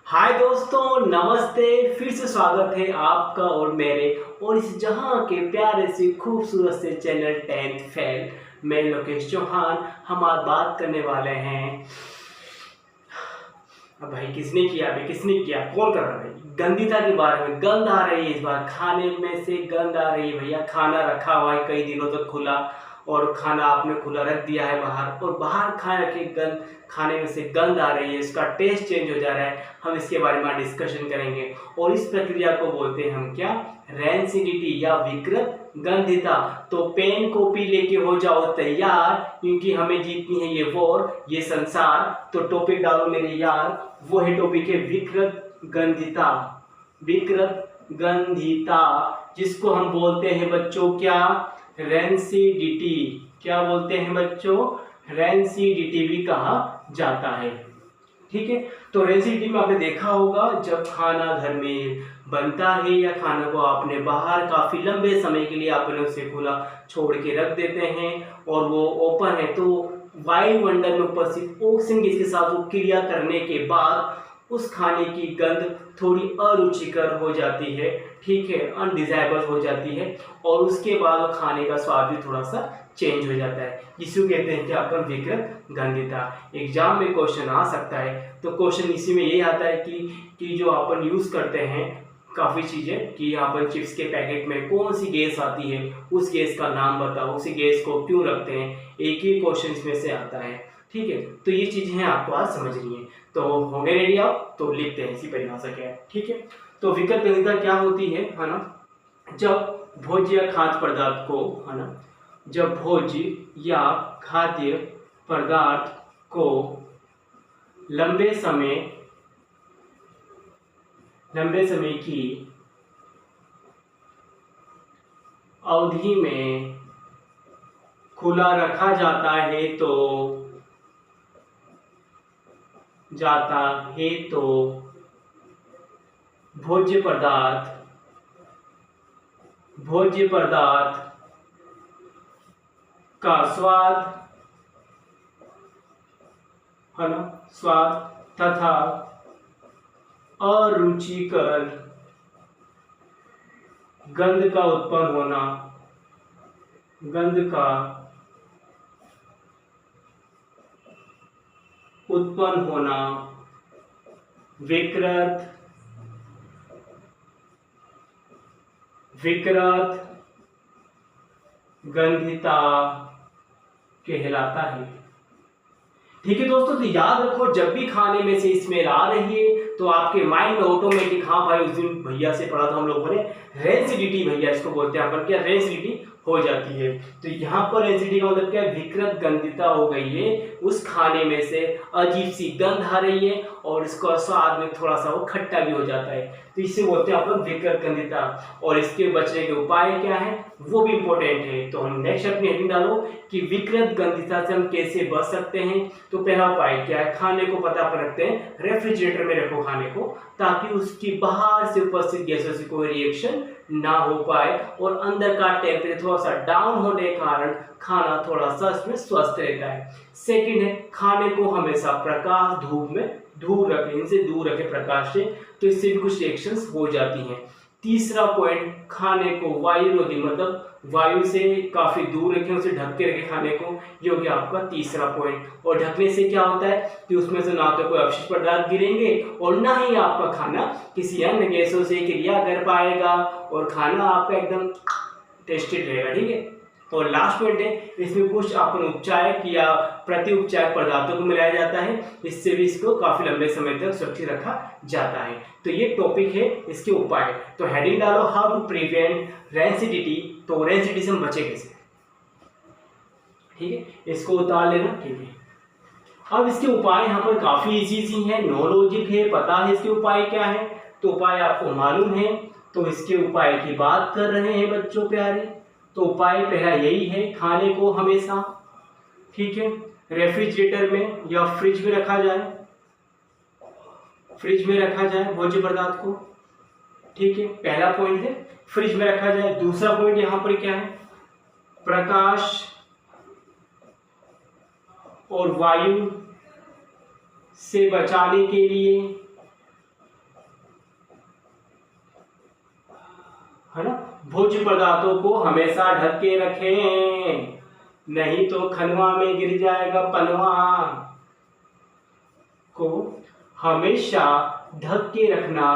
हाय दोस्तों, नमस्ते। फिर से स्वागत है आपका और मेरे और इस जहां के प्यारे से खूबसूरत से चैनल 10th फेल। मैं लोकेश चौहान। हम आज बात करने वाले हैं। अब भाई किसने किया कौन कर रहा है भाई? गंदिता के बारे में। गंद आ रही है, इस बार खाने में से गंद आ रही है भैया। खाना रखा हुआ है कई दिनों तक खुला और खाना आपने खुला रख दिया है बाहर, और बाहर खाने के गंद, खाने में से गंद आ रही है, इसका टेस्ट चेंज हो जा रहा है। हम इसके बारे में डिस्कशन करेंगे और इस प्रक्रिया को बोलते हैं हम क्या? रेंसिडिटी या विकृत गंधिता। तो पेन कॉपी लेके हो जाओ तैयार, क्योंकि हमें जीतनी है ये वॉर, ये संसार। तो टॉपिक डालो मेरे यार, वो है टॉपिक है विकृत गंधिता। विकृत गंधिता, जिसको हम बोलते हैं बच्चों क्या? रेंसिडिटी। क्या बोलते हैं बच्चों? रेंसिडिटी भी कहा जाता है। ठीक है, तो रेंसिडिटी में आपने देखा होगा, जब खाना घर में बनता है या खाना को आपने बाहर काफी लंबे समय के लिए आपने उसे खुला छोड़ के रख देते हैं और वो ओपन है, तो वायुमंडल में उपस्थित ऑक्सीजन गैस के साथ वो क्रिया करने के बाद उस खाने की गंध थोड़ी अरुचिकर हो जाती है। ठीक है, अनडिजायरेबल हो जाती है और उसके बाद खाने का स्वाद भी थोड़ा सा चेंज हो जाता है, जिसको कहते हैं कि अपन विकृत गंधिता। एग्जाम में क्वेश्चन आ सकता है, तो क्वेश्चन इसी में यही आता है कि जो अपन यूज करते हैं काफ़ी चीज़ें, कि यहाँ पर चिप्स के पैकेट में कौन सी गैस आती है, उस गैस का नाम बताओ, उसी गैस को क्यों रखते हैं। एक ही क्वेश्चन इसमें से आता है। ठीक है, तो ये चीज़ें हैं आपको आज समझनी है। तो हो गए रेडी आप? तो लिखते हैं इसी परिभाषा क्या है। ठीक है, तो विकृत गंधिता क्या होती है ना? जब भोज्य या खाद्य पदार्थ को, है ना, जब भोज्य या खाद्य पदार्थ को लंबे समय की अवधि में खुला रखा जाता है तो भोज्य पदार्थ का स्वाद, है ना, स्वाद तथा अरुचिकर गंध का उत्पन्न होना विकृत गंधिता कहलाता है। ठीक है दोस्तों, तो याद रखो, जब भी खाने में से स्मेल आ रही है तो आपके माइंड में ऑटोमेटिक, हाँ भाई उस दिन भैया से पढ़ा था हम लोगों ने, रेंसिडिटी, भैया इसको बोलते हैं अपन क्या? रेंसिडिटी हो जाती है। तो यहाँ पर रेंसिडिटी का मतलब क्या है? विकृत गंधिता हो गई है, उस खाने में से अजीब सी गंध आ रही है और इसका स्वाद में थोड़ा सा वो खट्टा भी हो जाता है, तो इसे बोलते हैं अपन विकृत गंधिता। और इसके बचने के उपाय क्या है वो भी इंपॉर्टेंट है। तो हम नेक्स्ट अपनी हेडिंग डालो कि विकृत गंधिता से हम कैसे बच सकते हैं। तो पहला उपाय क्या है? खाने को पता पर रखते हैं, रेफ्रिजरेटर में रखो खाने को, ताकि उसकी बाहर से उपस्थित गैसों से कोई रिएक्शन ना हो पाए और अंदर का टेम्परेचर थोड़ा सा डाउन होने के कारण खाना थोड़ा सा इसमें स्वस्थ रहता है। सेकंड है, खाने को हमेशा प्रकाश, धूप में दूर रखें, इनसे दूर रखें प्रकाश से, तो इससे भी कुछ रिएक्शंस हो जाती हैं। तीसरा पॉइंट, खाने को वायुरोधी, मतलब वायु से काफी दूर रखें, उसे ढक के रखें खाने को, ये हो गया आपका तीसरा पॉइंट। और ढकने से क्या होता है कि उसमें से ना तो कोई अपशिष्ट पदार्थ गिरेंगे और ना ही आपका खाना किसी अन्य गैसों से क्रिया कर पाएगा और खाना आपका एकदम टेस्टेड रहेगा। ठीक है, और लास्ट पॉइंट है, इसमें कुछ अपन उपचार या प्रति उपचार पदार्थों को मिलाया जाता है, इससे भी इसको काफी लंबे समय तक सुरक्षित रखा जाता है। तो ये टॉपिक है, इसके उपाय। तो हेडिंग डालो, हाउ टू प्रिवेंट रेंसिडिटी। तो रेंसिडिटी से हम बचे कैसे? ठीक है, इसको उतार लेना। ठीक है, अब इसके उपाय यहाँ पर काफी इजी है, नो लॉजिक है, पता है इसके उपाय क्या है, तो उपाय आपको मालूम है। तो इसके उपाय की बात कर रहे हैं बच्चों प्यारे। तो उपाय पहला यही है, खाने को हमेशा, ठीक है, रेफ्रिजरेटर में या फ्रिज में रखा जाए, भोज्य पदार्थ को। ठीक है, पहला पॉइंट है फ्रिज में रखा जाए। दूसरा पॉइंट यहाँ पर क्या है? प्रकाश और वायु से बचाने के लिए है ना। भोज्य पदार्थों को हमेशा ढक के रखें, नहीं तो खनवा में गिर जाएगा पनवा। को हमेशा ढक के रखना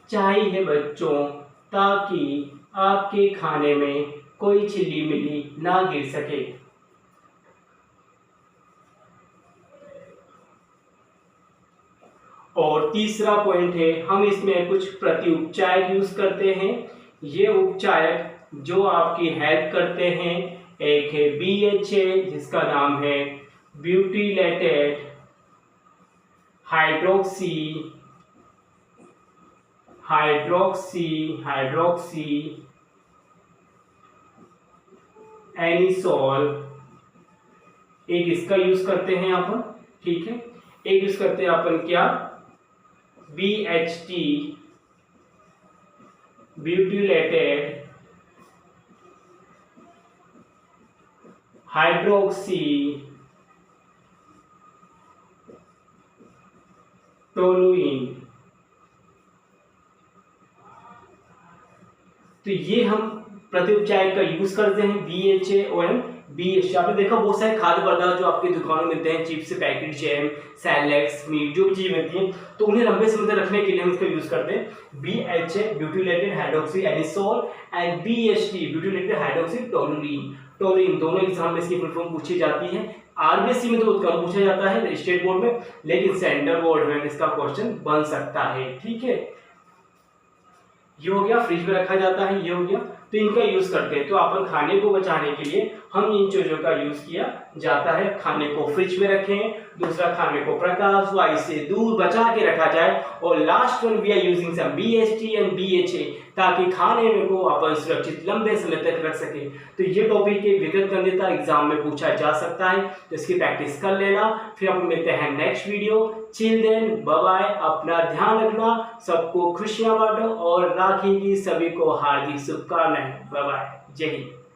चाहिए बच्चों, ताकि आपके खाने में कोई छिल्ली मिली ना गिर सके। और तीसरा पॉइंट है, हम इसमें कुछ प्रत्युपचायक यूज करते हैं। ये उपचायक जो आपकी हेल्प करते हैं, एक है BHA जिसका नाम है ब्यूटीलेटेड हाइड्रोक्सी एनिसोल, एक इसका यूज करते हैं अपन, ठीक है। एक यूज करते हैं अपन क्या, BHT ब्यूटीलेटेड हाइड्रोक्सी टोलुइन। तो ये हम प्रत्युपचायक का यूज करते हैं, BHA और BHT। आपने देखा बहुत सारे खाद्य पदार्थ जो आपकी दुकानों में मिलते हैं, चिप्स पैकेट, जैम, सैलेक्स, मीट, जो भी चीज मिलती है, तो उन्हें लंबे समय तक रखने के लिए हम इसका यूज करते हैं। BHA butylated hydroxy anisole and BHT butylated hydroxy toluene. दोनों एग्जाम में इसकी फुल फॉर्म पूछी जाती है। RBSc में तो बहुत कम पूछा जाता है, स्टेट बोर्ड में, लेकिन सेंट्रल बोर्ड में इसका क्वेश्चन बन सकता है, ठीक है। ये हो गया, फ्रिज में रखा जाता है, ये हो गया, तो इनका यूज करते हैं। तो अपन खाने को बचाने के लिए हम इन चीजों का यूज किया जाता है। खाने को फ्रिज में रखें, दूसरा खाने को प्रकाश वायु से दूर बचा के रखा जाए, और last one we are using some BHT and BHA, ताकि खाने में को अपन सुरक्षित लंबे समय तक रख सके। तो ये टॉपिक के विगत गणित एग्जाम में पूछा जा सकता है, तो इसकी प्रैक्टिस कर लेना। फिर अपन मिलते हैं next video. Chill then, bye bye, अपना ध्यान रखना, सबको खुशियां बांटो, और राखी की सभी को हार्दिक शुभकामनाएं। बाय बाय, जय हिंद।